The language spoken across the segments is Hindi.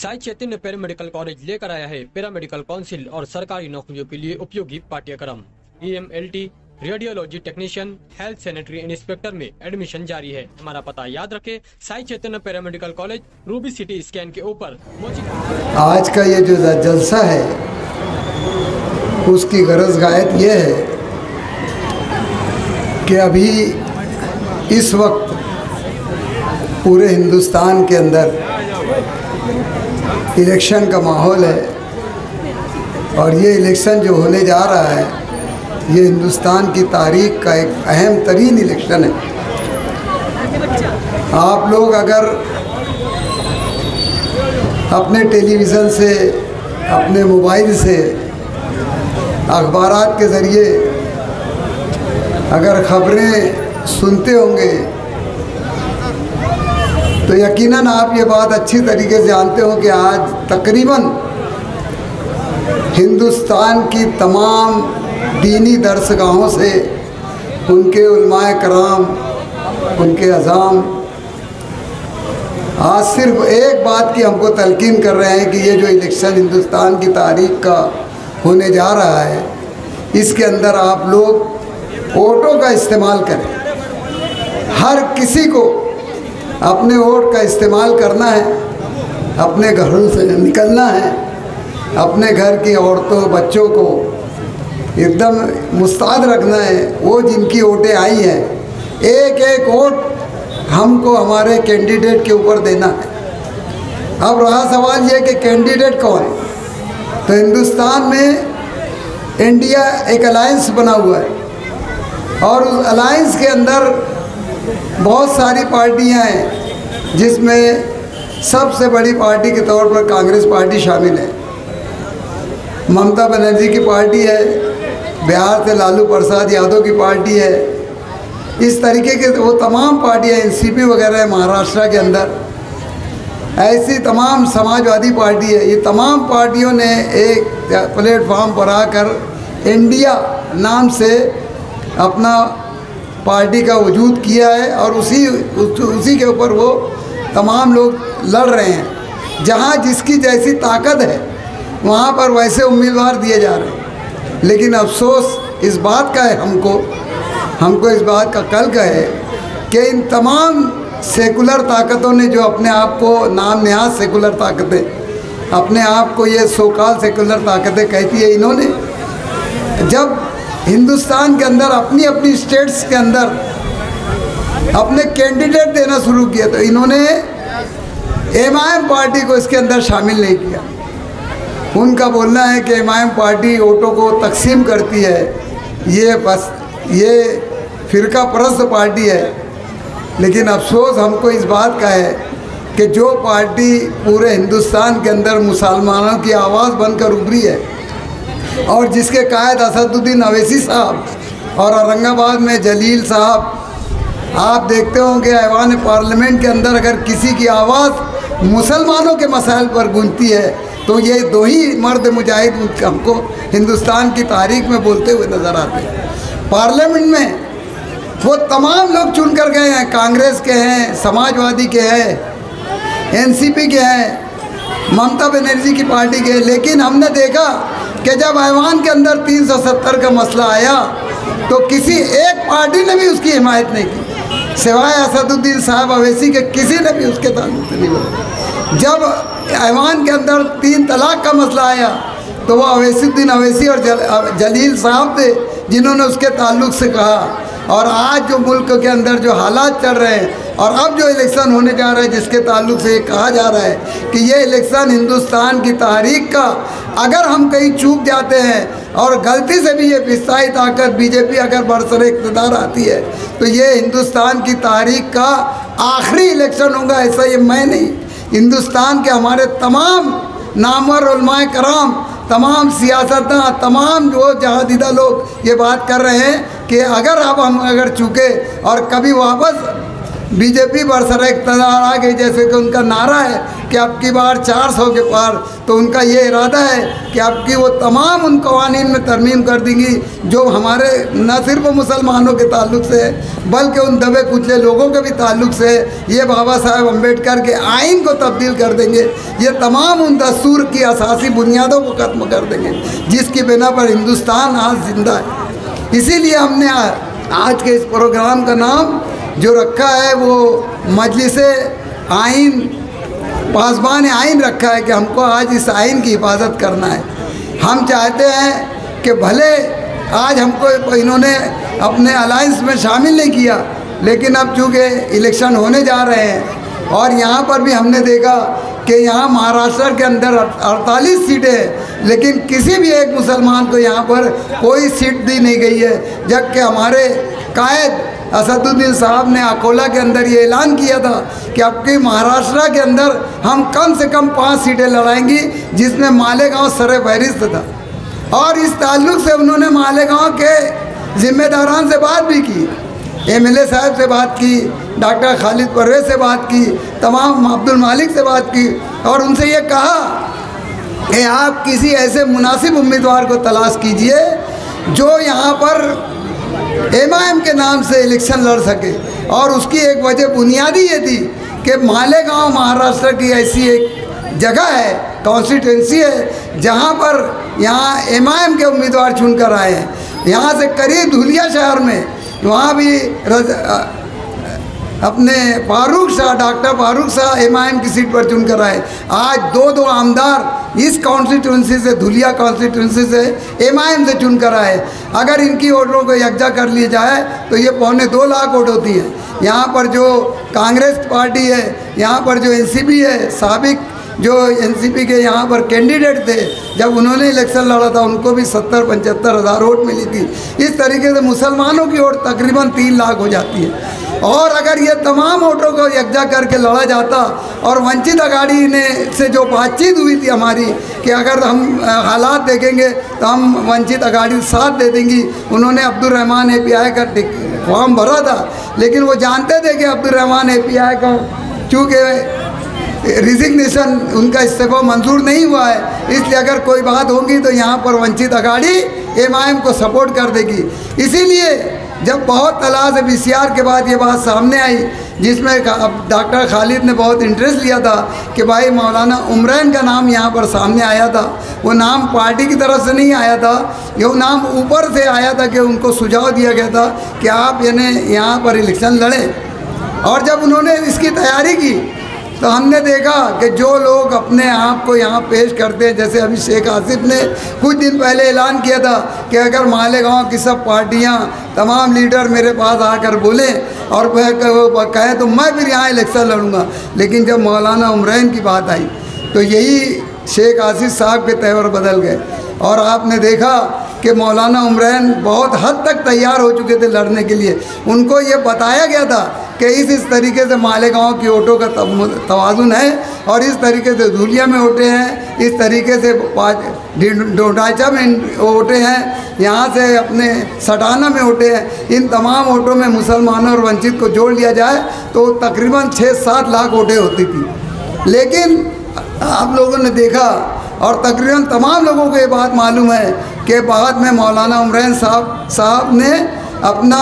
साई चैतन्य पैरामेडिकल कॉलेज लेकर आया है पैरामेडिकल काउंसिल और सरकारी नौकरियों के लिए उपयोगी पाठ्यक्रम। EMLT, radiology technician, health sanitary inspector में एडमिशन जारी है। हमारा पता याद रखें, Sai Chaitanya paramedical college, Ruby City Scan के ऊपर। आज का ये जो जलसा है उसकी गरज गायत ये है कि अभी इस वक्त पूरे हिंदुस्तान के अंदर इलेक्शन का माहौल है और ये इलेक्शन जो होने जा रहा है ये हिंदुस्तान की तारीख का एक अहम तरीन इलेक्शन है। आप लोग अगर अपने टेलीविज़न से, अपने मोबाइल से, अखबारात के ज़रिए अगर ख़बरें सुनते होंगे तो यकीनन आप ये बात अच्छी तरीके से जानते हो कि आज तकरीबन हिंदुस्तान की तमाम दीनी दरसगाहों से उनके उलमाए कराम, उनके अज़ाम आज सिर्फ एक बात की हमको तलकीन कर रहे हैं कि ये जो इलेक्शन हिंदुस्तान की तारीख का होने जा रहा है इसके अंदर आप लोग वोटों का इस्तेमाल करें। हर किसी को अपने वोट का इस्तेमाल करना है, अपने घरों से निकलना है, अपने घर की औरतों बच्चों को एकदम मुस्तैद रखना है। वो जिनकी वोटें आई हैं एक एक वोट हमको हमारे कैंडिडेट के ऊपर देना है। अब रहा सवाल ये कि कैंडिडेट कौन है, तो हिंदुस्तान में इंडिया एक अलायंस बना हुआ है और उस अलायंस के अंदर बहुत सारी पार्टियां हैं जिसमें सबसे बड़ी पार्टी के तौर पर कांग्रेस पार्टी शामिल है। ममता बनर्जी की पार्टी है, बिहार से लालू प्रसाद यादव की पार्टी है। इस तरीके के वो तमाम पार्टियां, NCP वगैरह है महाराष्ट्र के अंदर, ऐसी तमाम समाजवादी पार्टी है। ये तमाम पार्टियों ने एक प्लेटफॉर्म पर आकर इंडिया नाम से अपना पार्टी का वजूद किया है और उसी के ऊपर वो तमाम लोग लड़ रहे हैं। जहाँ जिसकी जैसी ताकत है वहाँ पर वैसे उम्मीदवार दिए जा रहे हैं। लेकिन अफसोस इस बात का है, हमको इस बात का कलंक है कि इन तमाम सेकुलर ताकतों ने जो अपने आप को नाम नहाद सेकुलर ताकतें, अपने आप को ये सोकाल सेकुलर ताकतें कहती है, इन्होंने जब हिंदुस्तान के अंदर अपनी अपनी स्टेट्स के अंदर अपने कैंडिडेट देना शुरू किया तो इन्होंने MIM पार्टी को इसके अंदर शामिल नहीं किया। उनका बोलना है कि MIM पार्टी वोटों को तकसीम करती है, ये फ़िरका परस्त पार्टी है। लेकिन अफसोस हमको इस बात का है कि जो पार्टी पूरे हिंदुस्तान के अंदर मुसलमानों की आवाज़ बनकर उभरी है और जिसके कायद असदुद्दीन अवैसी साहब और औरंगाबाद में जलील साहब, आप देखते होंगे ऐवान पार्लियामेंट के अंदर अगर किसी की आवाज़ मुसलमानों के मसाइल पर गूंजती है तो ये दो ही मर्द मुजाहिद हमको हिंदुस्तान की तारीख में बोलते हुए नज़र आते हैं। पार्लियामेंट में वो तमाम लोग चुन कर गए हैं, कांग्रेस के हैं, समाजवादी के हैं, NCP के हैं, ममता बनर्जी की पार्टी के। लेकिन हमने देखा कि जब ऐवान के अंदर 370 का मसला आया तो किसी एक पार्टी ने भी उसकी हिमायत नहीं की, सिवाय असदुद्दीन साहब अवैसी के किसी ने भी उसके ताल्लुक से नहीं बोला। जब ऐवान के अंदर 3 तलाक का मसला आया तो वो अवैसीउद्दीन अवैसी और जलील साहब थे जिन्होंने उसके ताल्लुक से कहा। और आज जो मुल्क के अंदर जो हालात चल रहे हैं और अब जो इलेक्शन होने जा रहा है जिसके ताल्लुक से ये कहा जा रहा है कि ये इलेक्शन हिंदुस्तान की तारीख का, अगर हम कहीं चूक जाते हैं और गलती से भी ये फिस्ताई ताकत BJP अगर बरसरे इक़्तिदार आती है तो ये हिंदुस्तान की तारीख का आखिरी इलेक्शन होगा। ऐसा ये मैं नहीं, हिंदुस्तान के हमारे तमाम नामवर उलमाए कराम, तमाम सियासतदां, तमाम जो जहादीदा लोग ये बात कर रहे हैं कि अगर अब हम चूके और कभी वापस बीजेपी बरसर इक़्तिदार आ गई, जैसे कि उनका नारा है कि अब की बार 400 के पार, तो उनका ये इरादा है कि अब की वो तमाम उन कवानीन में तरमीम कर देंगी जो हमारे न सिर्फ मुसलमानों के ताल्लुक़ से बल्कि उन दबे कुचले लोगों के भी ताल्लुक़ से ये बाबा साहेब अम्बेडकर के आइन को तब्दील कर देंगे। ये तमाम उन दस्तूर की असासी बुनियादों को ख़त्म कर देंगे जिसकी बिना पर हिंदुस्तान आज जिंदा है। इसीलिए हमने आज के इस प्रोग्राम का नाम जो रखा है वो मजलिस आइन पासबान आइन रखा है कि हमको आज इस आइन की हिफाजत करना है। हम चाहते हैं कि भले आज हमको इन्होंने अपने अलायंस में शामिल नहीं किया, लेकिन अब चूँकि इलेक्शन होने जा रहे हैं और यहाँ पर भी हमने देखा कि यहाँ महाराष्ट्र के अंदर 48 सीटें हैं, लेकिन किसी भी एक मुसलमान को यहाँ पर कोई सीट दी नहीं गई है, जबकि हमारे कायद असदुद्दीन साहब ने अकोला के अंदर ये ऐलान किया था कि आपके महाराष्ट्र के अंदर हम कम से कम 5 सीटें लड़ाएंगी, जिसमें मालेगांव सरे फहरिस्त था। और इस ताल्लुक़ से उन्होंने मालेगांव के ज़िम्मेदारान से बात भी की, एमएलए साहब से बात की, डॉक्टर खालिद परवेज़ से बात की, तमाम अब्दुल मालिक से बात की और उनसे ये कहा कि आप किसी ऐसे मुनासिब उम्मीदवार को तलाश कीजिए जो यहाँ पर एमआईएम के नाम से इलेक्शन लड़ सके। और उसकी एक वजह बुनियादी ये थी कि मालेगांव महाराष्ट्र की ऐसी एक जगह है, कॉन्स्टिट्यूंसी है, जहाँ पर यहाँ एमआईएम के उम्मीदवार चुनकर आए हैं। यहाँ से करीब धुलिया शहर में वहाँ भी अपने फारूक शाह, डॉक्टर फारूक शाह एमआईएम की सीट पर चुनकर आए। आज दो आमदार इस कॉन्स्टिट्यूंसी से, धुलिया कॉन्स्टिट्यूंसी से एमआईएम से चुनकर आए। अगर इनकी वोटों को यकजा कर लिया जाए तो ये 2.25 लाख वोट होती हैं। यहाँ पर जो कांग्रेस पार्टी है, यहाँ पर जो एनसीपी है, साबिक जो एनसीपी के यहाँ पर कैंडिडेट थे, जब उन्होंने इलेक्शन लड़ा था उनको भी 70-75 हज़ार वोट मिली थी। इस तरीके से मुसलमानों की वोट तकरीबन 3 लाख हो जाती है। और अगर ये तमाम वोटों को यकजा करके लड़ा जाता और वंचित अघाड़ी ने से जो बातचीत हुई थी हमारी कि अगर हम हालात देखेंगे तो हम वंचित अघाड़ी साथ दे देंगी, उन्होंने अब्दुल रहमान एपीआई का फॉर्म भरा था, लेकिन वो जानते थे कि अब्दुल रहमान एपीआई का चूँकि रिजिग्नेशन उनका इस्तीफा मंजूर नहीं हुआ है, इसलिए अगर कोई बात होगी तो यहाँ पर वंचित अघाड़ी एमआईएम को सपोर्ट कर देगी। इसीलिए जब बहुत तलाश बीसीआर के बाद ये बात सामने आई, जिसमें डॉक्टर खालिद ने बहुत इंटरेस्ट लिया था कि भाई मौलाना उमरैन का नाम यहाँ पर सामने आया था। वो नाम पार्टी की तरफ से नहीं आया था, ये नाम ऊपर से आया था कि उनको सुझाव दिया गया था कि आप यहाँ पर इलेक्शन लड़ें। और जब उन्होंने इसकी तैयारी की तो हमने देखा कि जो लोग अपने आप को यहाँ पेश करते हैं, जैसे अभी शेख आसिफ ने कुछ दिन पहले ऐलान किया था कि अगर मालेगांव की सब पार्टियाँ, तमाम लीडर मेरे पास आकर बोले और कहे तो मैं फिर यहाँ इलेक्शन लड़ूंगा। लेकिन जब मौलाना उमरैन की बात आई तो यही शेख आसिफ साहब के तेवर बदल गए और आपने देखा कि मौलाना उमरैन बहुत हद तक तैयार हो चुके थे लड़ने के लिए। उनको ये बताया गया था कि इस तरीके से मालेगांव की वोटों का तवाज़ुन है और इस तरीके से धुलिया में वोटें हैं, इस तरीके से डोडाचा में वोटें हैं, यहाँ से अपने सटाना में वोटें हैं। इन तमाम वोटों में मुसलमानों और वंचित को जोड़ लिया जाए तो तकरीबन 6-7 लाख वोटें होती थी। लेकिन आप लोगों ने देखा और तकरीबन तमाम लोगों को ये बात मालूम है कि बाद में मौलाना उमरैन साहब ने अपना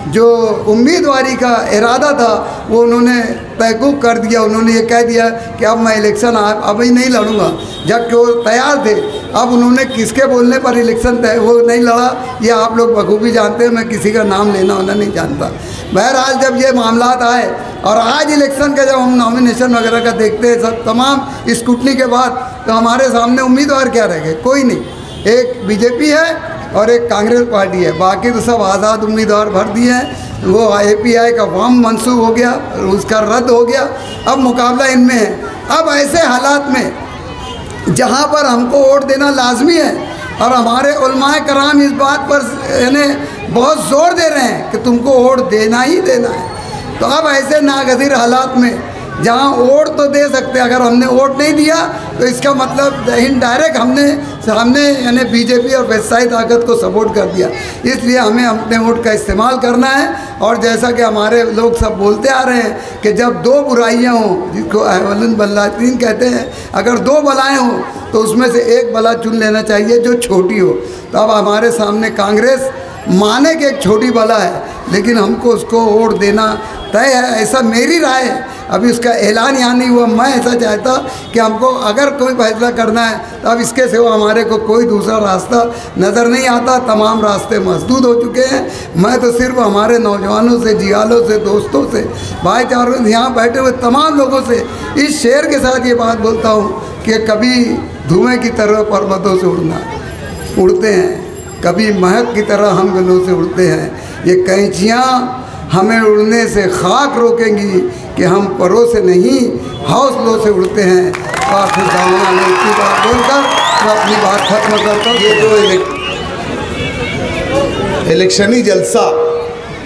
जो उम्मीदवारी का इरादा था वो उन्होंने तहक़्क़ुक़ कर दिया। उन्होंने ये कह दिया कि अब मैं इलेक्शन अभी नहीं लड़ूंगा, जबकि वो तैयार थे। अब उन्होंने किसके बोलने पर इलेक्शन वो नहीं लड़ा ये आप लोग बखूबी जानते हैं, मैं किसी का नाम लेना होना नहीं जानता। बहरहाल जब ये मामलात आए और आज इलेक्शन का जब हम नॉमिनेशन वगैरह का देखते हैं सब तमाम स्क्रूटनी के बाद, तो हमारे सामने उम्मीदवार क्या रह गए? कोई नहीं। एक बीजेपी है और एक कांग्रेस पार्टी है, बाकी तो सब आज़ाद उम्मीदवार भर दिए हैं। वो एपीआई का फॉर्म मंसूख हो गया, उसका रद्द हो गया, अब मुकाबला इनमें है। अब ऐसे हालात में जहाँ पर हमको वोट देना लाजमी है और हमारे उलमाए कराम इस बात पर बहुत जोर दे रहे हैं कि तुमको वोट देना ही देना है, तो अब ऐसे नागज़ीर हालात में जहाँ वोट तो दे सकते हैं, अगर हमने वोट नहीं दिया तो इसका मतलब इनडायरेक्ट हमने यानी बीजेपी और वैश्यी ताकत को सपोर्ट कर दिया। इसलिए हमें अपने वोट का इस्तेमाल करना है। और जैसा कि हमारे लोग सब बोलते आ रहे हैं कि जब दो बुराइयाँ हों, जिसको अहवलन बल्लातीन कहते हैं, अगर दो बलाएँ हों तो उसमें से एक बला चुन लेना चाहिए जो छोटी हो। तो अब हमारे सामने कांग्रेस माने कि एक छोटी बला है, लेकिन हमको उसको वोट देना तय है, ऐसा मेरी राय है। अभी उसका ऐलान यहाँ नहीं हुआ। मैं ऐसा चाहता कि हमको अगर कोई फैसला करना है तो अब इसके सिवा हमारे को कोई दूसरा रास्ता नज़र नहीं आता। तमाम रास्ते मसदूद हो चुके हैं। मैं तो सिर्फ हमारे नौजवानों से, जियालों से, दोस्तों से, भाईचारों से, यहाँ बैठे हुए तमाम लोगों से इस शेर के साथ ये बात बोलता हूँ कि कभी धुएँ की तरह पर्वतों से उड़ते हैं, कभी महक की तरह हम गलों से उड़ते हैं। ये कैंचियाँ हमें उड़ने से खाक रोकेंगी कि हम परों से नहीं हौसलों से उड़ते हैं। काफ़ी दामना ने इतनी बात बोलकर मैं अपनी बात खत्म करता हूँ। ये जो इलेक्शनी जलसा,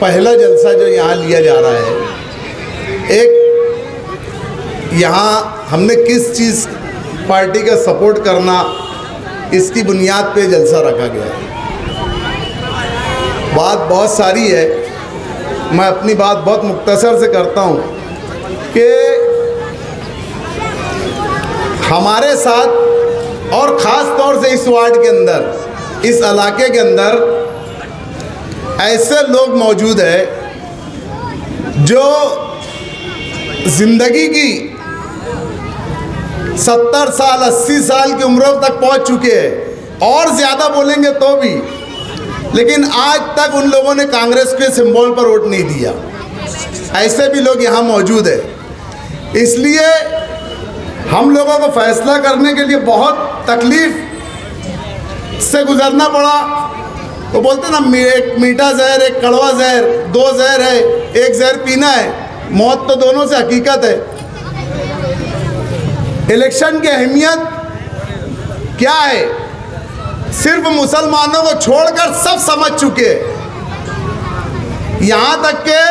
पहला जलसा जो यहाँ लिया जा रहा है, एक यहाँ हमने किस चीज़ पार्टी का सपोर्ट करना, इसकी बुनियाद पे जलसा रखा गया है। बात बहुत सारी है, मैं अपनी बात बहुत मुख्तसर से करता हूँ कि हमारे साथ और ख़ास तौर से इस वार्ड के अंदर, इस इलाके के अंदर ऐसे लोग मौजूद हैं जो ज़िंदगी की 70 साल 80 साल की उम्रों तक पहुँच चुके हैं और ज़्यादा बोलेंगे तो भी, लेकिन आज तक उन लोगों ने कांग्रेस के सिंबल पर वोट नहीं दिया। ऐसे भी लोग यहाँ मौजूद हैं। इसलिए हम लोगों को फैसला करने के लिए बहुत तकलीफ से गुजरना पड़ा। तो बोलते ना, एक मीठा जहर, एक कड़वा जहर, दो जहर है, एक जहर पीना है, मौत तो दोनों से हकीकत है। इलेक्शन की अहमियत क्या है, सिर्फ मुसलमानों को छोड़कर सब समझ चुके हैं। यहाँ तक के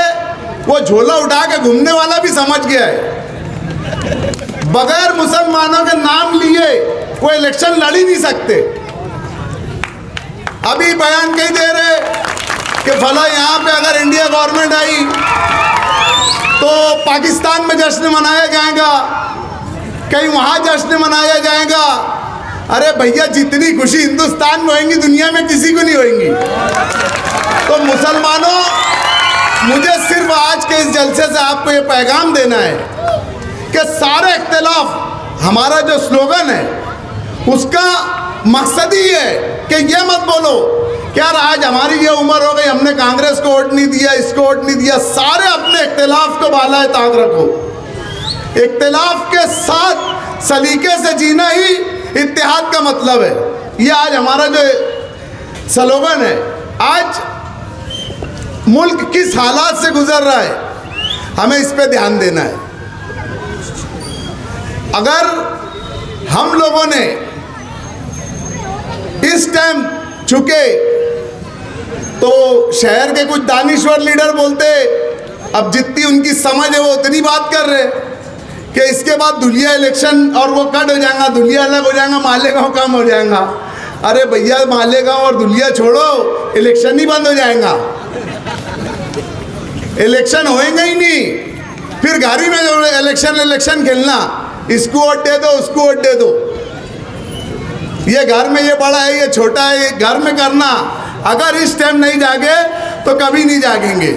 वो झोला उठा के घूमने वाला भी समझ गया है। बगैर मुसलमानों के नाम लिए वो इलेक्शन लड़ ही नहीं सकते। अभी बयान कहीं दे रहे कि फला यहाँ पे अगर इंडिया गवर्नमेंट आई तो पाकिस्तान में जश्न मनाया जाएगा, कहीं वहाँ जश्न मनाया जाएगा। अरे भैया, जितनी खुशी हिंदुस्तान में होगी दुनिया में किसी को नहीं होगी। तो मुसलमानों, मुझे सिर्फ आज के इस जलसे से आपको ये पैगाम देना है कि सारे इख्तिलाफ, हमारा जो स्लोगन है उसका मकसद ही है कि ये मत बोलो कि यार आज हमारी ये उम्र हो गई, हमने कांग्रेस को वोट नहीं दिया, इसको वोट नहीं दिया। सारे अपने इख्तिलाफ को बालाए ताक रखो। इख्तिलाफ के साथ सलीके से जीना ही इत्तेहाद का मतलब है। ये आज हमारा जो स्लोगन है। आज मुल्क किस हालात से गुजर रहा है, हमें इस पे ध्यान देना है। अगर हम लोगों ने इस टाइम चुके तो शहर के कुछ दानिश्वर लीडर बोलते, अब जितनी उनकी समझ है वो उतनी बात कर रहे कि इसके बाद दुलिया इलेक्शन और वो कट हो जाएगा, दुलिया अलग हो जाएगा, मालेगांव कम हो जाएगा। अरे भैया, मालेगांव और दुलिया छोड़ो, इलेक्शन ही बंद हो जाएगा। इलेक्शन होएगा ही नहीं। फिर घर में जो इलेक्शन खेलना, इसको वोट दे दो, उसको वोट दे दो। ये घर में ये बड़ा है, ये छोटा है, ये घर में करना। अगर इस टाइम नहीं जागे तो कभी नहीं जागेंगे।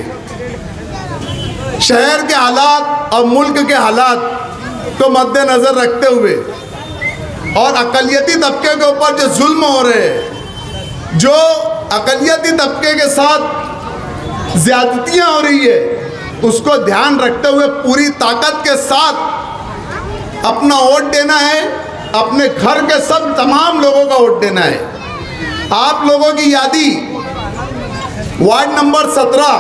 शहर के हालात और मुल्क के हालात को मद्देनजर रखते हुए और अक़लियती तबके के ऊपर जो जुल्म हो रहे हैं, जो अक़लियती तबके के साथ ज़्यादतियाँ हो रही है, उसको ध्यान रखते हुए पूरी ताकत के साथ अपना वोट देना है। अपने घर के सब तमाम लोगों का वोट देना है। आप लोगों की यादी वार्ड नंबर 17,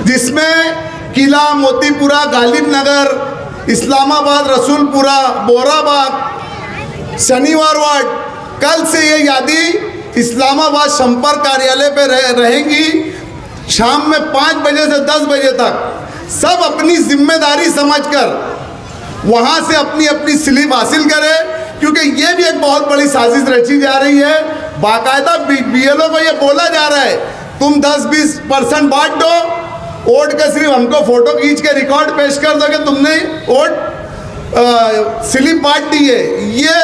जिसमें किला, मोतीपुरा, गालिब नगर, इस्लामाबाद, रसूलपुरा, बोराबाग, शनिवार वार्ड, कल से ये यादी इस्लामाबाद संपर्क कार्यालय पे रहेंगी। शाम में 5 बजे से 10 बजे तक सब अपनी जिम्मेदारी समझकर वहाँ से अपनी अपनी स्लिप हासिल करें, क्योंकि ये भी एक बहुत बड़ी साजिश रची जा रही है। बाकायदा बीएलओ को ये बोला जा रहा है तुम 10-20% बांट दो, वोट का सिर्फ हमको फोटो खींच के रिकॉर्ड पेश कर दो कि तुमने वोट स्लिप बांट दी है। ये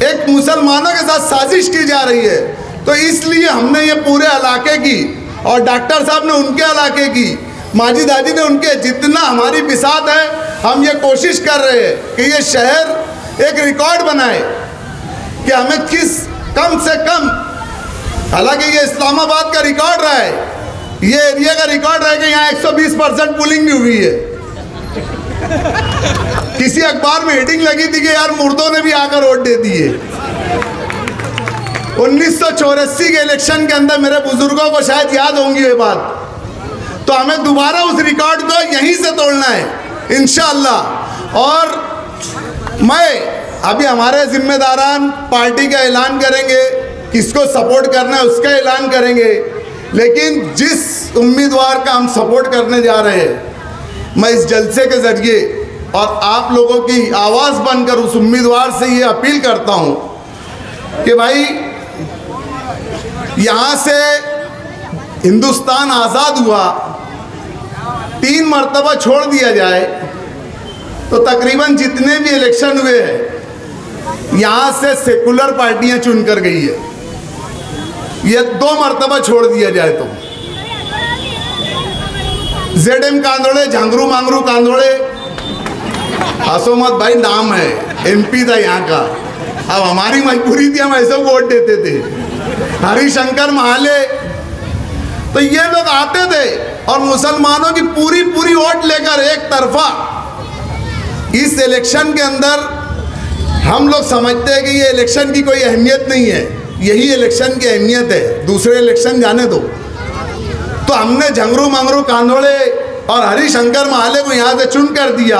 एक मुसलमानों के साथ साजिश की जा रही है। तो इसलिए हमने ये पूरे इलाके की, और डॉक्टर साहब ने उनके इलाके की, माजिद हाजी ने उनके, जितना हमारी बिसात है हम ये कोशिश कर रहे हैं कि ये शहर एक रिकॉर्ड बनाए कि हमें कम से कम, हालांकि ये इस्लामाबाद का रिकॉर्ड रहा है, ये एरिया का रिकॉर्ड रहा है कि यहाँ 120% पुलिंग भी हुई है। किसी अखबार में हेडिंग लगी थी कि यार मुर्दों ने भी आकर वोट दे दिए। 1984 के इलेक्शन के अंदर मेरे बुजुर्गों को शायद याद होंगी ये बात। तो हमें दोबारा उस रिकॉर्ड को यहीं से तोड़ना है इंशाअल्लाह। और मैं अभी हमारे जिम्मेदारान पार्टी का ऐलान करेंगे, किसको सपोर्ट करना है उसका ऐलान करेंगे, लेकिन जिस उम्मीदवार का हम सपोर्ट करने जा रहे हैं, मैं इस जलसे के ज़रिए और आप लोगों की आवाज़ बनकर उस उम्मीदवार से ये अपील करता हूँ कि भाई यहाँ से हिंदुस्तान आज़ाद हुआ, 3 मरतबा छोड़ दिया जाए तो तकरीबन जितने भी इलेक्शन हुए हैं यहाँ से सेकुलर पार्टियां चुनकर गई है। ये 2 मरतबा छोड़ दिया जाए तो ZM कांदोड़े, झांगरू मांगरू कांदोड़े, हसोमत भाई नाम है, MP था यहाँ का। अब हमारी मजबूरी थी, हम ऐसे वोट देते थे। हरिशंकर महाले, तो ये लोग आते थे और मुसलमानों की पूरी वोट लेकर एक तरफा। इस इलेक्शन के अंदर हम लोग समझते हैं कि ये इलेक्शन की कोई अहमियत नहीं है, यही इलेक्शन की अहमियत है, दूसरे इलेक्शन जाने दो। तो हमने झंगरू मंगरू कांदोड़े और हरिशंकर महाले को यहाँ से चुन कर दिया।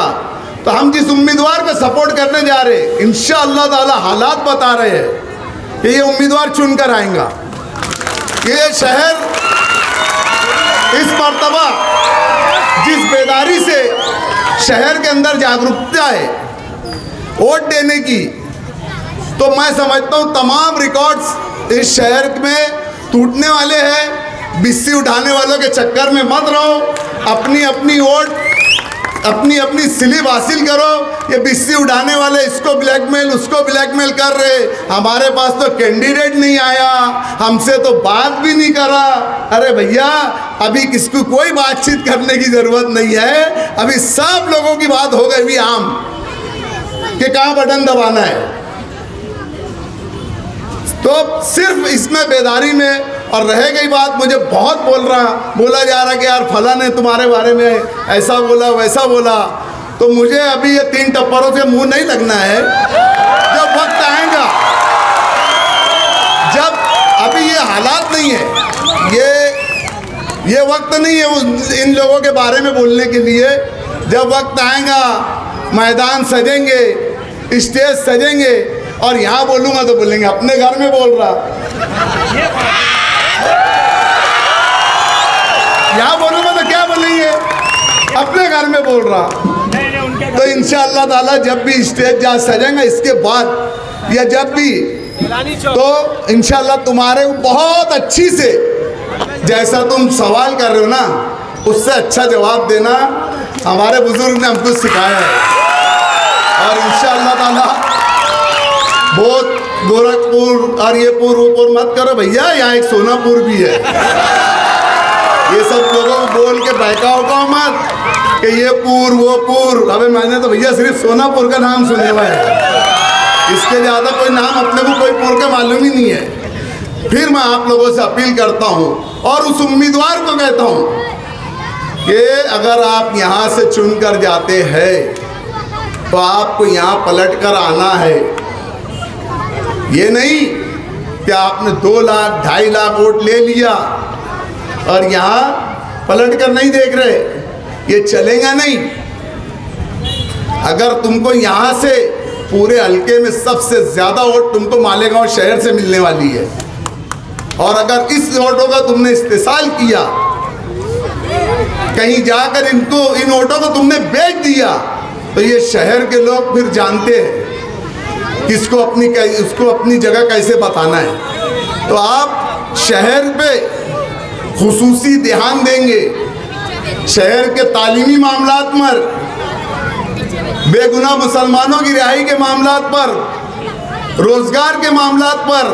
तो हम जिस उम्मीदवार को सपोर्ट करने जा रहे हैं, इंशाअल्लाह ताला हालात बता रहे हैं कि ये उम्मीदवार चुनकर आएगा। ये शहर इस मर्तबा जिस बेदारी से शहर के अंदर जागरूकता है वोट देने की, तो मैं समझता हूँ तमाम रिकॉर्ड्स इस शहर में टूटने वाले हैं। बिस्सी उठाने वालों के चक्कर में मत रहो, अपनी अपनी वोट, अपनी अपनी स्लिप हासिल करो। ये बिस्सी उठाने वाले इसको ब्लैकमेल उसको ब्लैकमेल कर रहे, हमारे पास तो कैंडिडेट नहीं आया, हमसे तो बात भी नहीं करा। अरे भैया, अभी किसको कोई बातचीत करने की ज़रूरत नहीं है, अभी सब लोगों की बात हो गई आम कि कहाँ बटन दबाना है। तो सिर्फ इसमें बेदारी में, और रह गई बात, मुझे बहुत बोला जा रहा कि यार फला ने तुम्हारे बारे में ऐसा बोला वैसा बोला, तो मुझे अभी ये 3 टप्परों से मुंह नहीं लगना है। जब वक्त आएगा, जब अभी ये हालात नहीं है, ये वक्त नहीं है इन लोगों के बारे में बोलने के लिए। जब वक्त आएगा, मैदान सजेंगे, स्टेज सजेंगे, और यहाँ बोलूँगा तो बोलेंगे अपने घर में बोल रहा, यहाँ बोलूँगा तो क्या बोलेंगे, अपने घर में बोल रहा। तो इंशाअल्लाह ताला जब भी स्टेज जहाँ सजेंगे, इसके बाद या जब भी, तो इंशाअल्लाह तुम्हारे बहुत अच्छी से, जैसा तुम सवाल कर रहे हो ना, उससे अच्छा जवाब देना हमारे बुजुर्ग ने हमको सिखाया है। और इंशाअल्लाह ताला बहुत गोरखपुर और ये पूर मत करो भैया, यहाँ एक सोनापुर भी है। ये सब लोगों को बोल के बहकाओ का मत कि ये पूर वो पूर। अबे मैंने तो भैया सिर्फ सोनापुर का नाम सुने हुआ है, इसके ज़्यादा कोई नाम अपने को कोई पुर का मालूम ही नहीं है। फिर मैं आप लोगों से अपील करता हूँ और उस उम्मीदवार को कहता हूँ कि अगर आप यहाँ से चुन कर जाते हैं तो आपको यहाँ पलट कर आना है। ये नहीं कि आपने 2 लाख 2.5 लाख वोट ले लिया और यहाँ पलट कर नहीं देख रहे, ये चलेगा नहीं। अगर तुमको यहाँ से पूरे हल्के में सबसे ज़्यादा वोट तुमको मालेगांव शहर से मिलने वाली है, और अगर इस वोटों का तुमने इस्तेमाल किया कहीं जाकर इन वोटों को तुमने बेच दिया, तो ये शहर के लोग फिर जानते हैं किसको उसको अपनी जगह कैसे बताना है। तो आप शहर पे खुसूसी ध्यान देंगे, शहर के तालीमी मामलात पर, बेगुनाह मुसलमानों की रिहाई के मामलात पर, रोजगार के मामलात पर,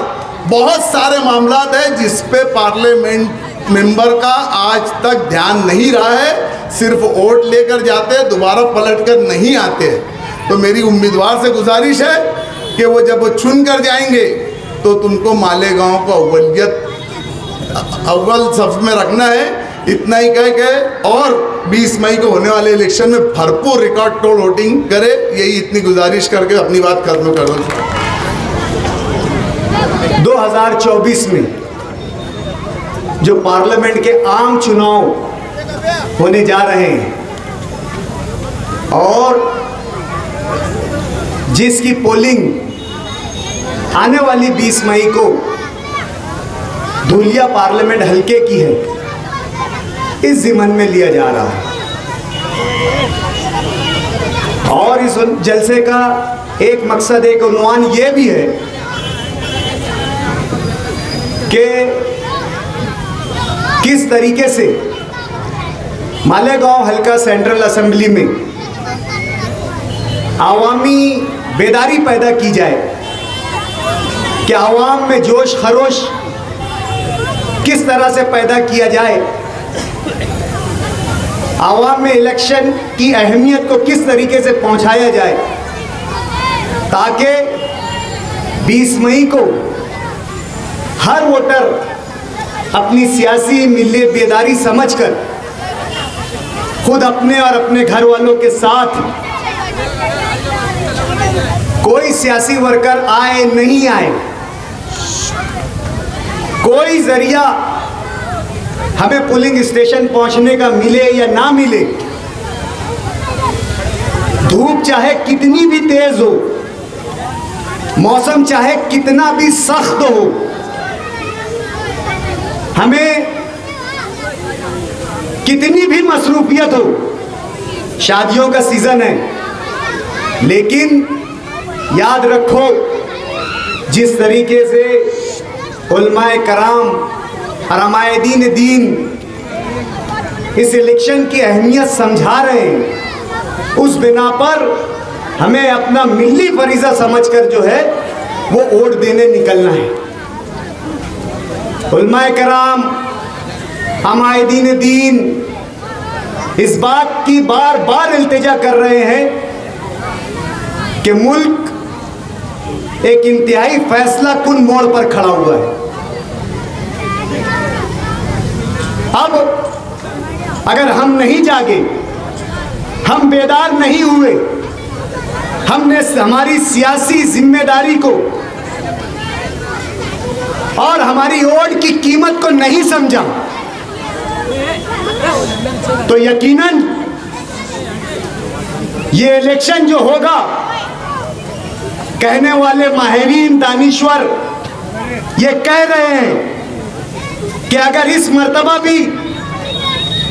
बहुत सारे मामलात हैं जिस पे पार्लियामेंट मेंबर का आज तक ध्यान नहीं रहा है। सिर्फ वोट लेकर जाते हैं, दोबारा पलट कर नहीं आते। तो मेरी उम्मीदवार से गुजारिश है कि वो जब वो चुन कर जाएंगे तो तुमको मालेगांव को अव्वल सफ में रखना है। इतना ही कह के और 20 मई को होने वाले इलेक्शन में भरपूर रिकॉर्ड तोड़ वोटिंग करे, यही इतनी गुजारिश करके अपनी बात खत्म कर दूँ। 2024 में जो पार्लियामेंट के आम चुनाव होने जा रहे हैं और जिसकी पोलिंग आने वाली 20 मई को धुलिया पार्लियामेंट हल्के की है, इस ज़िम्मन में लिया जा रहा है। और इस जलसे का एक मकसद, एक उन्वान ये भी है कि किस तरीके से मालेगांव हल्का सेंट्रल असेंबली में आवामी बेदारी पैदा की जाए, कि आवाम में जोश खरोश किस तरह से पैदा किया जाए, आवाम में इलेक्शन की अहमियत को किस तरीके से पहुंचाया जाए, ताकि 20 मई को हर वोटर अपनी सियासी मिली बेदारी समझकर खुद अपने और अपने घर वालों के साथ, कोई सियासी वर्कर आए नहीं आए, कोई जरिया हमें पोलिंग स्टेशन पहुंचने का मिले या ना मिले, धूप चाहे कितनी भी तेज हो, मौसम चाहे कितना भी सख्त हो, हमें कितनी भी मसरूफियत हो, शादियों का सीजन है, लेकिन याद रखो जिस तरीके से उलमाए कराम और अमायदीन दीन इस इलेक्शन की अहमियत समझा रहे हैं, उस बिना पर हमें अपना मिली फरीज़ा समझकर जो है वो वोट देने निकलना है। उलमाए कराम, अमायदीन दीन इस बात की बार बार इल्तिजा कर रहे हैं कि मुल्क एक इंतहाई फैसला कुन मोड़ पर खड़ा हुआ है। अब अगर हम नहीं जागे, हम बेदार नहीं हुए, हमने हमारी सियासी जिम्मेदारी को और हमारी वोट की कीमत को नहीं समझा, तो यकीनन ये इलेक्शन जो होगा, कहने वाले माहिरीन दानिश्वर ये कह रहे हैं कि अगर इस मर्तबा भी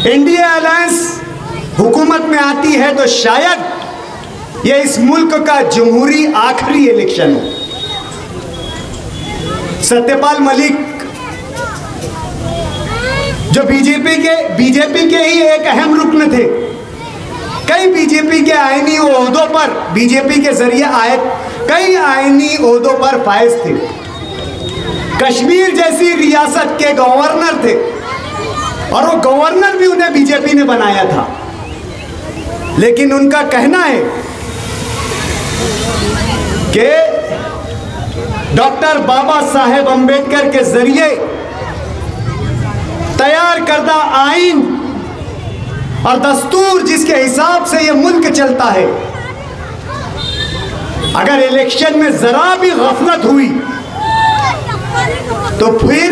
इंडिया अलायंस हुकूमत में आती है तो शायद ये इस मुल्क का जमहूरी आखिरी इलेक्शन हो। सत्यपाल मलिक जो बीजेपी के ही एक अहम रुकन थे, कई बीजेपी के आईनी ओहदों पर बीजेपी के जरिए आए, कई आईनी ओहदों पर फायज थे, कश्मीर जैसी रियासत के गवर्नर थे और वो गवर्नर भी उन्हें बीजेपी ने बनाया था। लेकिन उनका कहना है कि डॉक्टर बाबा साहेब अंबेडकर के जरिए तैयार करदा आइन और दस्तूर जिसके हिसाब से ये मुल्क चलता है, अगर इलेक्शन में जरा भी गफलत हुई तो फिर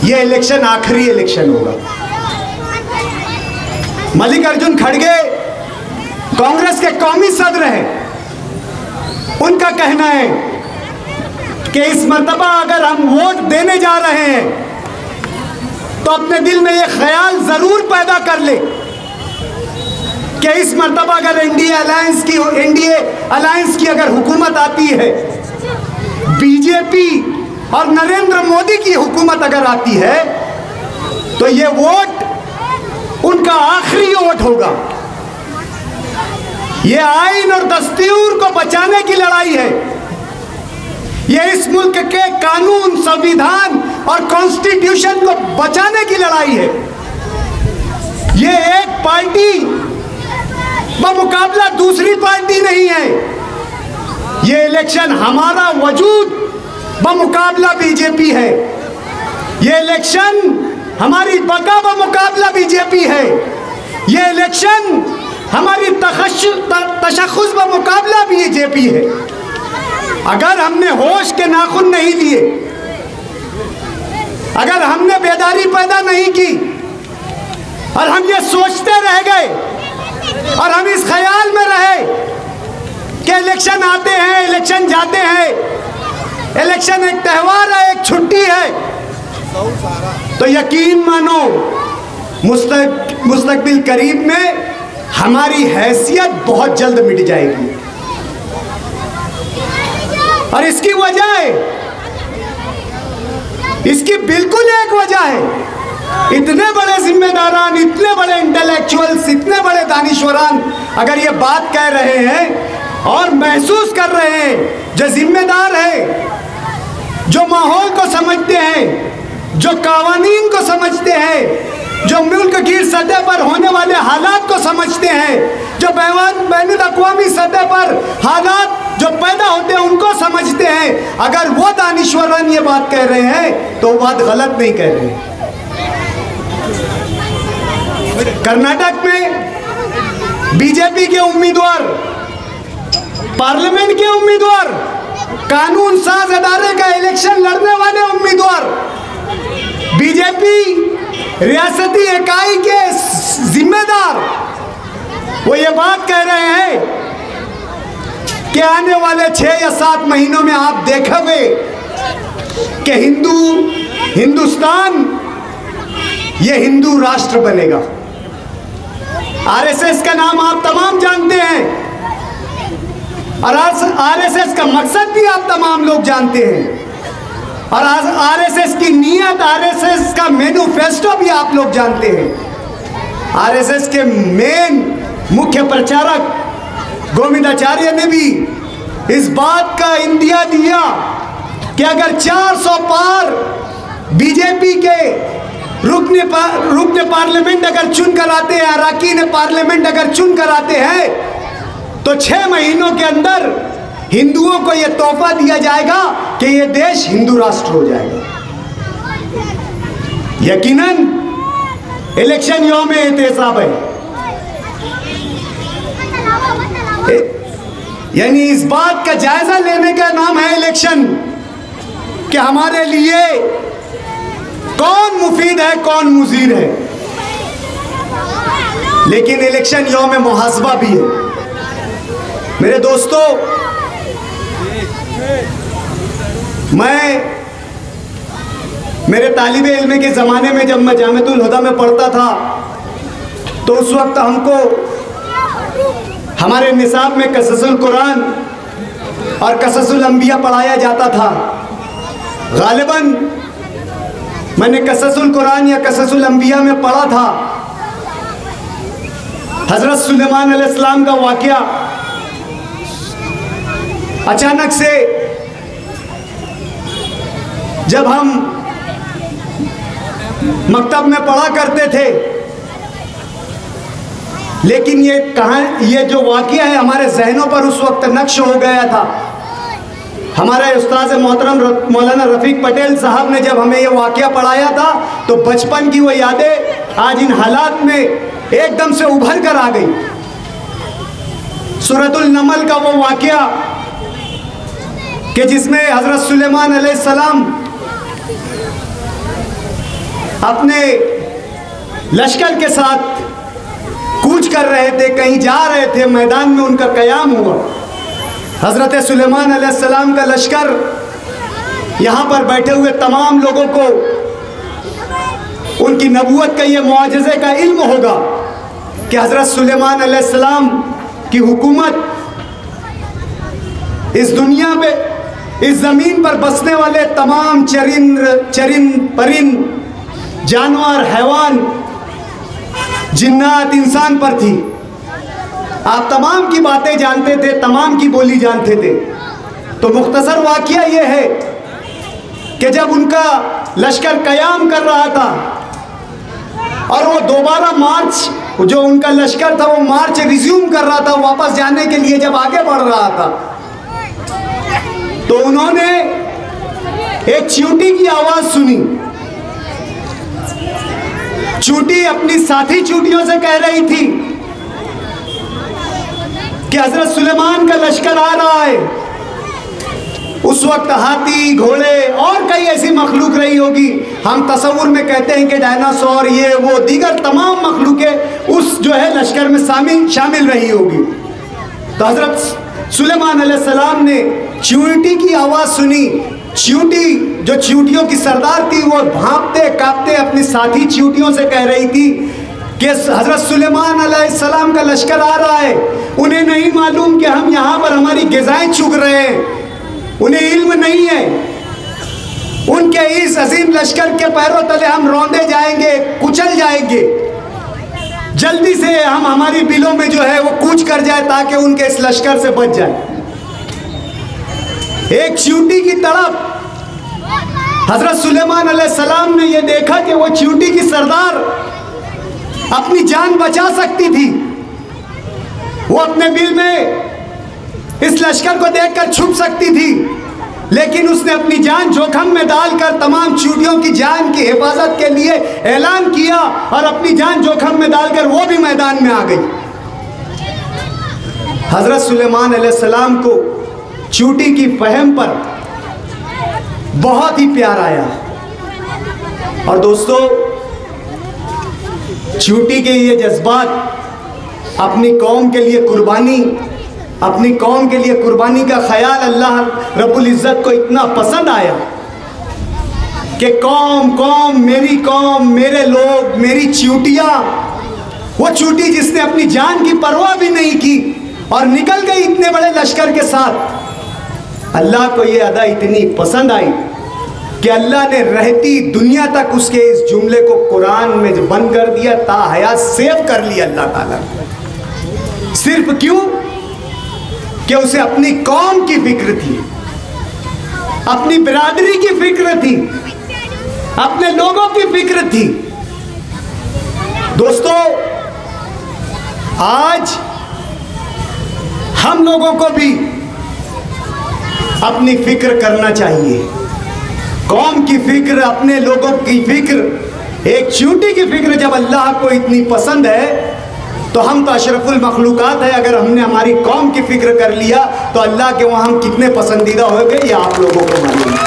ये इलेक्शन आखिरी इलेक्शन होगा। मल्लिकार्जुन खड़गे कांग्रेस के कौमी सदर हैं, उनका कहना है कि इस मर्तबा अगर हम वोट देने जा रहे हैं तो अपने दिल में ये ख्याल जरूर पैदा कर ले कि इस मर्तबा अगर एनडीए अलायंस की अगर हुकूमत आती है, बीजेपी और नरेंद्र मोदी की हुकूमत अगर आती है, तो ये वोट उनका आखिरी वोट होगा। ये आइन और दस्तूर को बचाने की लड़ाई है। ये इस मुल्क के कानून, संविधान और कॉन्स्टिट्यूशन को बचाने की लड़ाई है। ये एक पार्टी बमुकाबला दूसरी पार्टी नहीं है। ये इलेक्शन हमारा वजूद बमुकाबला बीजेपी है। ये इलेक्शन हमारी बका बमुकाबला बीजेपी है। ये इलेक्शन हमारी तशख़्ख़ुस बमुकाबला बीजेपी है। अगर हमने होश के नाखून नहीं लिए, अगर हमने बेदारी पैदा नहीं की और हम ये सोचते रह गए और हम इस ख्याल में रहे कि इलेक्शन आते हैं, इलेक्शन जाते हैं, इलेक्शन एक त्यौहार है, एक छुट्टी है, तो यकीन मानो मुस्तकबिल करीब में हमारी हैसियत बहुत जल्द मिट जाएगी। और इसकी वजह है, इसकी बिल्कुल एक वजह है, इतने बड़े जिम्मेदारान, इतने बड़े इंटेलेक्चुअल्स, इतने बड़े दानिश्वरान अगर ये बात कह रहे हैं और महसूस कर रहे हैं, जो जिम्मेदार है, जो माहौल को समझते हैं, जो कानून को समझते हैं, जो मुल्क की सतह पर होने वाले हालात को समझते हैं, जो बैनुल-अक़वामी सतह पर हालात जो पैदा होते हैं उनको समझते हैं, अगर वो दानिश्वरान ये बात कह रहे हैं तो बात गलत नहीं कह रहे हैं। कर्नाटक में बीजेपी के उम्मीदवार, पार्लियामेंट के उम्मीदवार, कानून साज अदारे का इलेक्शन लड़ने वाले उम्मीदवार, बीजेपी रियासती इकाई के जिम्मेदार, वो ये बात कह रहे हैं कि आने वाले 6 या 7 महीनों में आप देखोगे कि हिंदुस्तान ये हिंदू राष्ट्र बनेगा। आरएसएस का नाम आप तमाम जानते हैं और आरएसएस का मकसद भी आप तमाम लोग जानते हैं और आरएसएस की नीयत, आरएसएस का मैनिफेस्टो भी आप लोग जानते हैं। आरएसएस के मेन मुख्य प्रचारक गोविंदाचार्य ने भी इस बात का इंदिया दिया कि अगर 400 पार बीजेपी के रुकने पार्लियामेंट अगर चुन कर आते हैं, अरकान पार्लियामेंट अगर चुन कर आते हैं, तो 6 महीनों के अंदर हिंदुओं को यह तोहफा दिया जाएगा कि यह देश हिंदू राष्ट्र हो जाएगा। यकीनन इलेक्शन यौम एहतसाब है, यानी इस बात का जायजा लेने का नाम है इलेक्शन कि हमारे लिए कौन मुफीद है, कौन मुजीर है। लेकिन इलेक्शन यौम मुहासबा भी है। मेरे दोस्तों, मेरे तालिबे इल्म के ज़माने में जब मैं जामिअतुल हुदा में पढ़ता था तो उस वक्त हमको हमारे निसाब में क़ससुल कुरान और क़ससुल अंबिया पढ़ाया जाता था। गालिबन मैंने क़ससुल कुरान या क़ससुल अंबिया में पढ़ा था हज़रत सुलेमान अलैहिस्सलाम का वाक़या। अचानक से जब हम मकतब में पढ़ा करते थे, लेकिन ये जो वाक़या है हमारे जहनों पर उस वक्त नक्श हो गया था। हमारे उस्ताद मोहतरम मौलाना रफ़ीक पटेल साहब ने जब हमें ये वाक़या पढ़ाया था तो बचपन की वो यादें आज इन हालात में एकदम से उभर कर आ गई। सूरतुल नमल का वो वाक़या कि जिसमें हज़रत सुलेमान अलैहिस्सलाम अपने लश्कर के साथ कूच कर रहे थे, कहीं जा रहे थे, मैदान में उनका क़याम हुआ। हज़रत सुलेमान अलैहिस्सलाम का लश्कर यहाँ पर बैठे हुए तमाम लोगों को उनकी नबूवत का ये मुआजिज़े का इल्म होगा कि हज़रत सुलेमान अलैहिस्सलाम की हुकूमत इस दुनिया पे, इस ज़मीन पर बसने वाले तमाम चरिंद परिंद, जानवर, हैवान, जिन्नात, इंसान पर थी। आप तमाम की बातें जानते थे, तमाम की बोली जानते थे। तो मुख्तसर वाक़या ये है कि जब उनका लश्कर क़याम कर रहा था और वो दोबारा मार्च, जो उनका लश्कर था वो मार्च रिज्यूम कर रहा था, वापस जाने के लिए जब आगे बढ़ रहा था, तो उन्होंने एक चींटी की आवाज़ सुनी। चींटी अपनी साथी चींटियों से कह रही थी कि हज़रत सुलेमान का लश्कर आ रहा है। उस वक्त हाथी, घोड़े और कई ऐसी मखलूक रही होगी, हम तसव्वुर में कहते हैं कि डायनासोर, ये वो दीगर तमाम मखलूकें उस जो है लश्कर में शामिल रही होगी। तो हज़रत सुलेमान अलैहिस्सलाम ने चींटी की आवाज़ सुनी। चींटी जो चींटियों की सरदार थी, वो भांपते कांपते अपनी साथी चींटियों से कह रही थी कि हज़रत सुलेमान अलैहिस्सलाम का लश्कर आ रहा है। उन्हें नहीं मालूम कि हम यहाँ पर हमारी ग़िज़ाएं चुग रहे हैं, उन्हें इल्म नहीं है। उनके इस अजीम लश्कर के पैरों तले हम रौंदे जाएंगे, कुचल जाएंगे। जल्दी से हम हमारी बिलों में जो है वो कूच कर जाए ताकि उनके इस लश्कर से बच जाए। एक चींटी की तड़प, हज़रत सुलेमान अलैहिस्सलाम ने यह देखा कि वो चींटी की सरदार अपनी जान बचा सकती थी। वो अपने बिल में इस लश्कर को देखकर छुप सकती थी, लेकिन उसने अपनी जान जोखम में डालकर तमाम चींटियों की जान की हिफाजत के लिए ऐलान किया और अपनी जान जोखम में डालकर वो भी मैदान में आ गई। हज़रत सुलेमान अलैहिस्सलाम को चींटी की फहम पर बहुत ही प्यार आया। और दोस्तों, चींटी के ये जज्बात, अपनी कौम के लिए कुर्बानी, अपनी कौम के लिए कुर्बानी का ख्याल अल्लाह रब्बुल इज़्ज़त को इतना पसंद आया कि कौम, मेरे लोग, मेरी चींटियाँ। वो चींटी जिसने अपनी जान की परवाह भी नहीं की और निकल गई इतने बड़े लश्कर के साथ। अल्लाह को ये अदा इतनी पसंद आई कि अल्लाह ने रहती दुनिया तक उसके इस जुमले को कुरान में बंद कर दिया, ताहयात सेव कर लिया अल्लाह ताला। सिर्फ क्यों कि उसे अपनी कौम की फिक्र थी, अपनी बिरादरी की फिक्र थी, अपने लोगों की फिक्र थी। दोस्तों, आज हम लोगों को भी अपनी फिक्र करना चाहिए। कौम की फिक्र, अपने लोगों की फिक्र, एक चींटी की फिक्र जब अल्लाह को इतनी पसंद है तो हम तो अशरफुल मखलूकात है। अगर हमने हमारी कौम की फिक्र कर लिया तो अल्लाह के वहाँ हम कितने पसंदीदा हो गए, ये आप लोगों को मालूम है।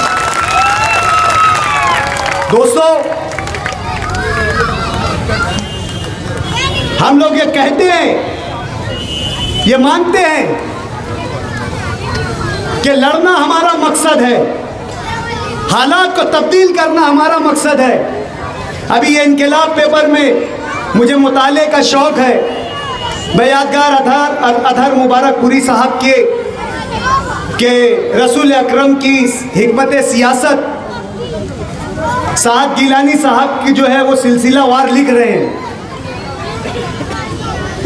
दोस्तों, हम लोग ये कहते हैं, ये मानते हैं कि लड़ना हमारा मकसद है, हालात को तब्दील करना हमारा मकसद है। अभी ये इनकलाब पेपर में मुझे मुताले का शौक़ है। मैं यादगार अतहर मुबारकपुरी साहब के रसूल अकरम की हिकमत सियासत, साद गिलानी साहब की जो है वो सिलसिला वार लिख रहे हैं।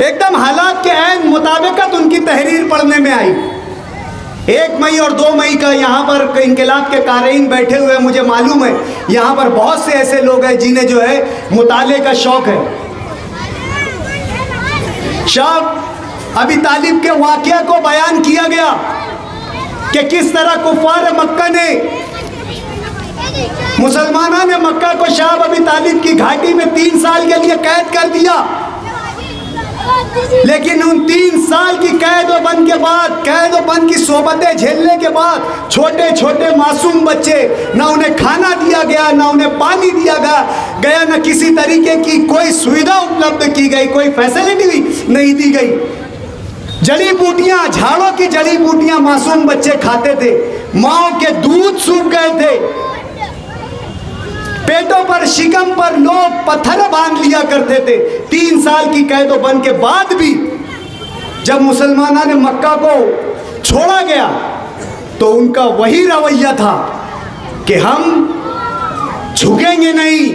एकदम हालात के ऐन मुताबिकत उनकी तहरीर पढ़ने में आई। 1 मई और 2 मई का यहाँ पर इनकलाब के कारीन बैठे हुए, मुझे मालूम है यहाँ पर बहुत से ऐसे लोग हैं जिन्हें जो है मुताले का शौक़ है। शाह अभी तालिब के वाक़या को बयान किया गया कि किस तरह कुफ़ार मक्का ने, मुसलमानों ने मक्का को शाह अभी तालिब की घाटी में 3 साल के लिए कैद कर दिया। लेकिन उन 3 साल की कैद व बंद के बाद, कैद व बंद की सोबतें झेलने के बाद, छोटे छोटे मासूम बच्चे, ना उन्हें खाना दिया गया, ना उन्हें पानी दिया गया, ना किसी तरीके की कोई सुविधा उपलब्ध की गई, कोई फैसिलिटी भी नहीं दी गई। जड़ी बूटियां, झाड़ों की जड़ी बूटियां मासूम बच्चे खाते थे, माओ के दूध सूख गए थे। पेटों पर, शिकम पर लोग पत्थर बांध लिया करते थे। 3 साल की कैद बंद के बाद भी जब मुसलमानों ने मक्का को छोड़ा गया तो उनका वही रवैया था कि हम झुकेंगे नहीं,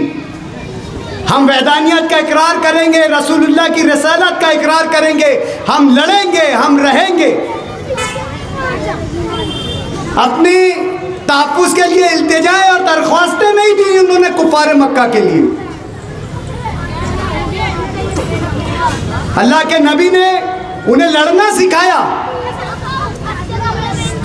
हम वैदानियत का इकरार करेंगे, रसूलुल्लाह की रिसालत का इकरार करेंगे, हम लड़ेंगे, हम रहेंगे। अपनी तहफ़्फ़ुज़ के लिए इल्तिजाएं और दरख्वास्तें नहीं दी उन्होंने कुफ़ार मक्का के लिए। अल्लाह के नबी ने उन्हें लड़ना सिखाया।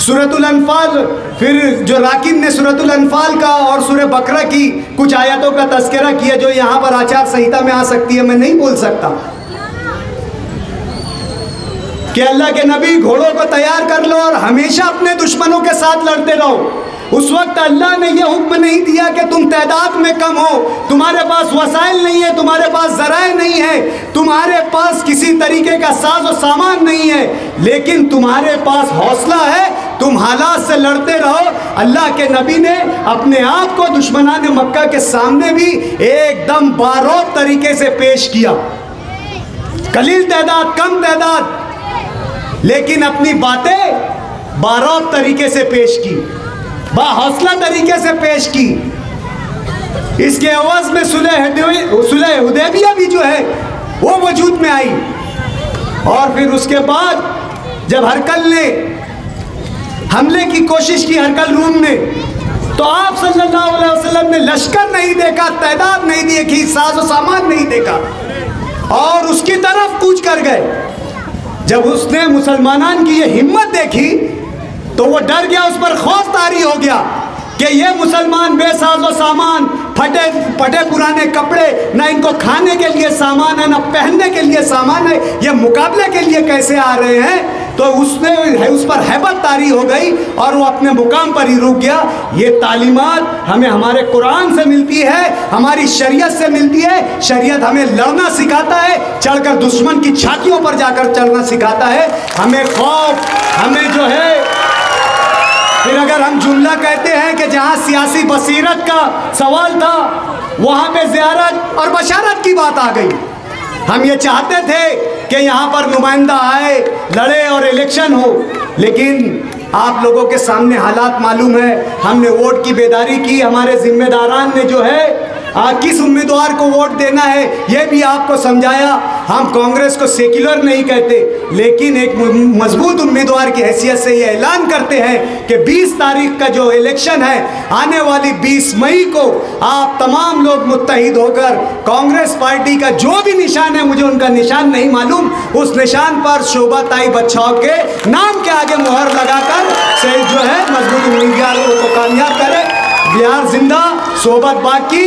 सूरतुल अनफाल, फिर जो राकिब ने सूरतुल अनफाल का और सूरह बकरा की कुछ आयतों का तज़किरा किया जो यहाँ पर आचार संहिता में आ सकती है, मैं नहीं बोल सकता, कि अल्लाह के नबी घोड़ों को तैयार कर लो और हमेशा अपने दुश्मनों के साथ लड़ते रहो। उस वक्त अल्लाह ने यह हुक्म नहीं दिया कि तुम तादाद में कम हो, तुम्हारे पास वसाइल नहीं है, तुम्हारे पास ज़राए नहीं है, तुम्हारे पास किसी तरीके का साज और सामान नहीं है, लेकिन तुम्हारे पास हौसला है, तुम हालात से लड़ते रहो। अल्लाह के नबी ने अपने आप को दुश्मनान मक्का के सामने भी एकदम बारोब तरीके से पेश किया। कलील तादाद, कम तादाद, लेकिन अपनी बातें बारोब तरीके से पेश की, बाहौसला तरीके से पेश की। इसके अवज़ में सुलह हुदैबिया भी जो है वो वजूद में आई। और फिर उसके बाद जब हरकल ने हमले की कोशिश की, हरकल रूम ने, तो आप सल्लल्लाहु अलैहि वसल्लम ने लश्कर नहीं देखा, तादाद नहीं देखी, साजो सामान नहीं देखा और उसकी तरफ कूच कर गए। जब उसने मुसलमानान की ये हिम्मत देखी तो वो डर गया, उस पर खौफ तारी हो गया कि ये मुसलमान बेसाजो सामान, फटे पुराने कपड़े, ना इनको खाने के लिए सामान है, ना पहनने के लिए सामान है, ये मुकाबले के लिए कैसे आ रहे हैं। तो उस पर हैबत तारी हो गई और वो अपने मुकाम पर ही रुक गया। ये तालीमात हमें हमारे कुरान से मिलती है, हमारी शरीयत से मिलती है। शरीयत हमें लड़ना सिखाता है, चढ़कर दुश्मन की छातियों पर जाकर चलना सिखाता है। हमें खौफ, हमें जो है, फिर अगर हम जुमला कहते हैं कि जहाँ सियासी बसीरत का सवाल था वहाँ पे ज़ियारत और बशारत की बात आ गई। हम ये चाहते थे कि यहाँ पर नुमाइंदा आए, लड़े और इलेक्शन हो, लेकिन आप लोगों के सामने हालात मालूम है। हमने वोट की बेदारी की, हमारे जिम्मेदारान ने जो है किस उम्मीदवार को वोट देना है ये भी आपको समझाया। हम कांग्रेस को सेक्युलर नहीं कहते, लेकिन एक मजबूत उम्मीदवार की हैसियत से ये ऐलान करते हैं कि 20 तारीख का जो इलेक्शन है, आने वाली 20 मई को आप तमाम लोग मुत्तहिद होकर कांग्रेस पार्टी का जो भी निशान है, मुझे उनका निशान नहीं मालूम, उस निशान पर शोभा ताई बच्चाओं के नाम के आगे मुहर लगाकर से जो है मजबूत उम्मीदवारों को कामयाब करें। बिहार जिंदा, सोबत बाकी।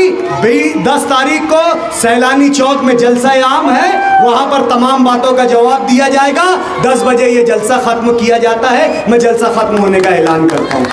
10 तारीख को सैलानी चौक में जलसा आम है, वहाँ पर तमाम बातों का जवाब दिया जाएगा। 10 बजे ये जलसा ख़त्म किया जाता है। मैं जलसा ख़त्म होने का ऐलान करता हूँ।